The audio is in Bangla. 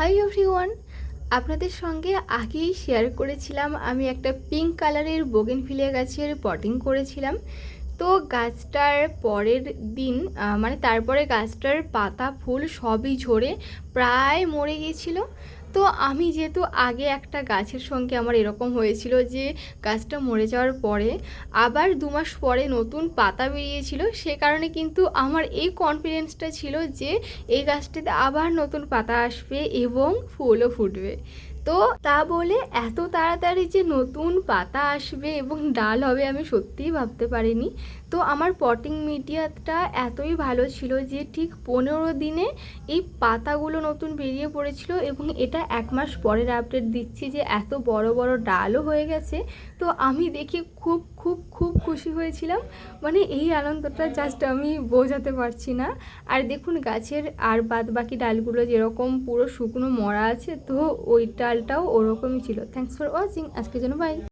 হাই এভরিওয়ান, আপনাদের সঙ্গে আগেই শেয়ার করেছিলাম আমি একটা পিঙ্ক কালারের বোগেনভিলিয়া গাছের পটিং করেছিলাম। তো গাছটার পরের দিন মানে তারপরে গাছটার পাতা ফুল সবই ঝরে প্রায় মরে গিয়েছিলো। তো আমি যেহেতু আগে একটা গাছের সঙ্গে আমার এরকম হয়েছিল যে গাছটা মরে যাওয়ার পরে আবার 2 মাস পরে নতুন পাতা বেরিয়েছিল, সে কারণে কিন্তু আমার এই কনফিডেন্সটা ছিল যে এই গাছটিতে আবার নতুন পাতা আসবে এবং ফুলও ফুটবে। তো তা বলে এত তাড়াতাড়ি যে নতুন পাতা আসবে এবং ডাল হবে আমি সত্যিই ভাবতে পারিনি। তো আমার পটিং মিডিয়াটা এতই ভালো ছিল যে ঠিক 15 দিনে এই পাতাগুলো নতুন বেরিয়ে পড়েছিল এবং এটা 1 মাস পরের আপডেট দিচ্ছি যে এত বড় বড় ডালও হয়ে গেছে। তো আমি দেখে খুব খুব খুব খুশি হয়েছিলাম, মানে এই আনন্দটা জাস্ট আমি বোঝাতে পারছি না। আর দেখুন গাছের আর বাদ বাকি ডালগুলো যেরকম পুরো শুকনো মরা আছে, তো ওই ডালটাও ওরকমই ছিল। থ্যাংকস ফর ওয়াচিং, আজকের জন্য বাই।